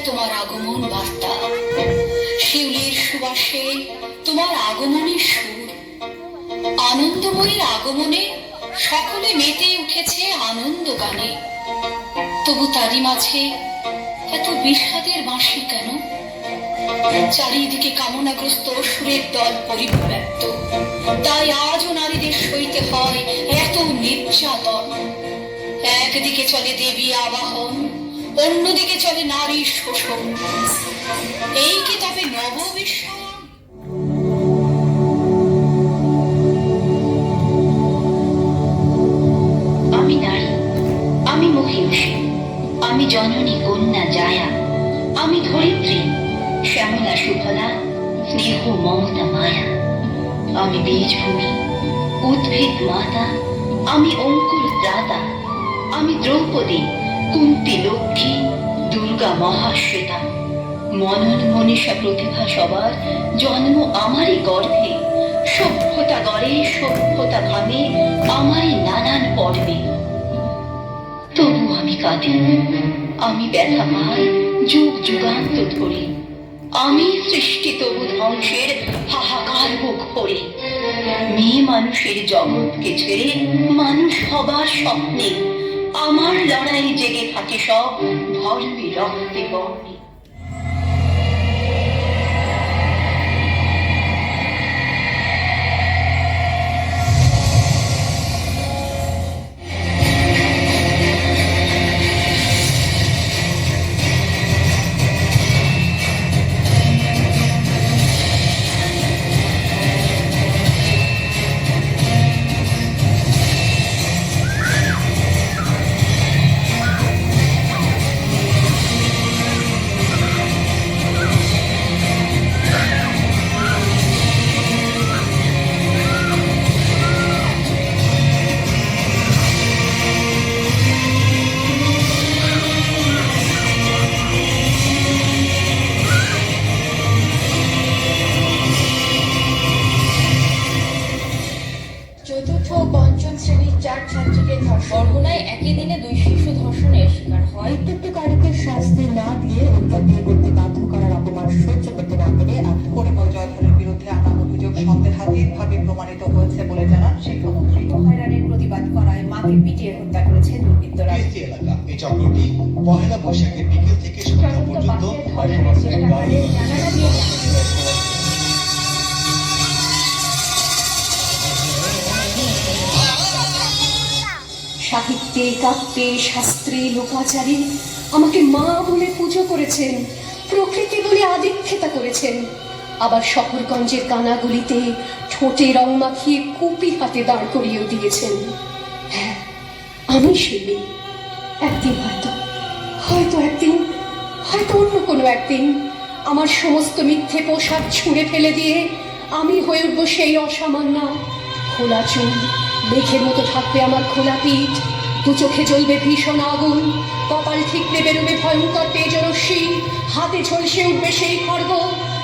তোমার আগমন বার্তা, শিউলির সুবাসে তোমার আগমনের সুর, আনন্দময়ীর আগমনে সকলে মেতে উঠেছে আনন্দ গানে। তবু তারই মাঝে এত বিষাদের বাঁশি কেন? চারিদিকে কামনাগ্রস্ত সুরের দল পরিব্যাপ্ত, তাই আজও নারীদের সইতে হয় এত নির্যাতন। একদিকে চলে দেবী আবাহন, অন্যদিকে চলে নারীর শোষণ। এই কি তবে নববিশ্ব? আমি নারী, আমি মহিষী, আমি জননী কন্যা জায়া, আমি ধরিত্রী শ্যামলা সুফলা স্নেহ মমতা মায়া। আমি বীজভূমি, উদ্ভিদ মাতা, আমি অঙ্কুর ত্রাতা, আমি দ্রৌপদী, কুন্তি লক্ষ্মী, দুর্গা মহাশ্বেতা। মনন মনীষা প্রতিভা সবার জন্ম আমারই গর্ভে, সভ্যতা গড়ে সভ্যতা ভাবে আমারই নানান পর্বে। তবু আমি কাঁদি, আমি ব্যথা পাই যুগ যুগান্ত ধরে, আমি সৃষ্টি তবু ধ্বংসের হাহাকার বুক ভরে। মেয়ে মানুষের জগৎকে ছেড়ে মানুষ হবার স্বপ্নে আমার লড়াই জেগে থাকে সব ধর্মী রক্তে বর্ণে। বরগুনায় একই দিনে 2 শিশু ধর্ষণের শিকার হয়। উত্তক্তকারীকে শাস্তি না দিয়ে হত্যা করতে বাধ্য করার অপমান সহ্য করতে না পেরে পরিমল জয়ধরের বিরুদ্ধে আনা অভিযোগ সন্দেহাতীতভাবে প্রমাণিত হয়েছে বলে জানান শিক্ষামন্ত্রী। হয়রানির প্রতিবাদ করায় মাকে পিটিয়ে হত্যা করেছে দুর্বৃত্তরা। এই চক্রটি পহেলা বৈশাখের বিকেল থেকে সন্ধ্যা পর্যন্ত সাহিত্যে কাব্যে শাস্ত্রে লোকাচারে আমাকে মা বলে পুজো করেছেন, প্রকৃতি বলে আদিক্ষেতা করেছেন। আবার শহরগঞ্জের কানাগুলিতে ঠোঁটে রং মাখিয়ে কুপি হাতে দাঁড় করিয়েও দিয়েছেন। হ্যাঁ, আমি সেই মেয়ে। একদিন হয়তো একদিন, হয়তো অন্য কোনো একদিন আমার সমস্ত মিথ্যে পোশাক ছুঁড়ে ফেলে দিয়ে আমি হয়ে উঠবো সেই অসামান্য। খোলা চুল, মেঘের মতো থাকবে আমার খোলা পিঠ, দু চোখে জ্বলবে ভীষণ আগুন, কপাল ঠিকরে বেরোবে ভয়ঙ্কর তেজরশ্মি, হাতে ঝলসে উঠবে সেই খড়গ,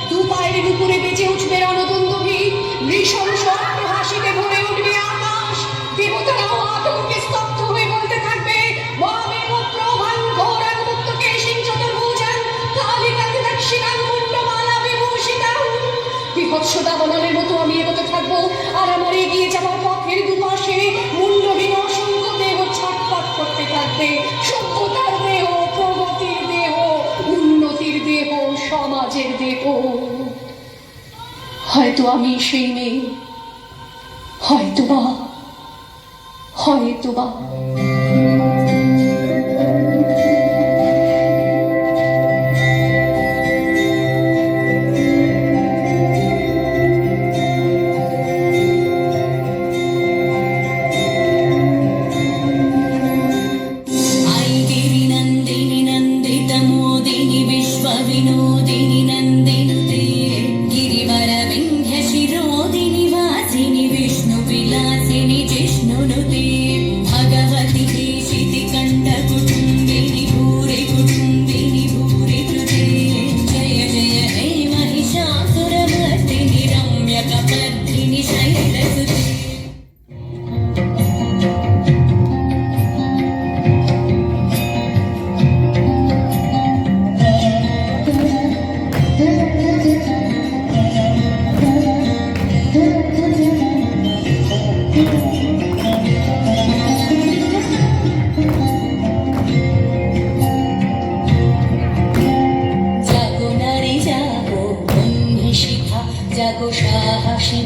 দু পায়ের নুপুরে বেজে উঠবে রণদুন্দুভি, নৃশংস হাসিতে ভরে উঠবে আকাশ, দেবতারাও আতঙ্কে স্তব্ধ হয়ে বলতে থাকবে মহামেঘ প্রভাং ঘোরাঙ্গুক্ত কেশিং চতুর্ভুজাং কালিকাতি দক্ষিণাং মুন্ডমালা বিভূষিতাং। বিভৎস দাবানলের মতো আমি এগোতে থাকবো, আর আমার এগিয়ে যাওয়ার পথের দুপাশে মুন্ডহীন অসংখ্য দেহ ছটফট করতে থাকবে। সভ্যতার দেহ, প্রগতির দেহ, উন্নতির দেহ, সমাজের দেহ। হয়তো আমি সেই মেয়ে, হয়তোবা। विनोदिनी नन्दिनुते गिरिवरविन्ध्यशिरोदिनि वासिनि विष्णुविलासिनि जिष्णुनुते भगवति देशितिकण्ठकुटुम्बिनि भूरि कुटुम्बिनि भूरि कृते जय जय हे महिषासुरमर्दिनि रम्यकपर्दिनि शैलसुते। জাগো নারী জাগো বন্যী শিখা, জাগো সাহসী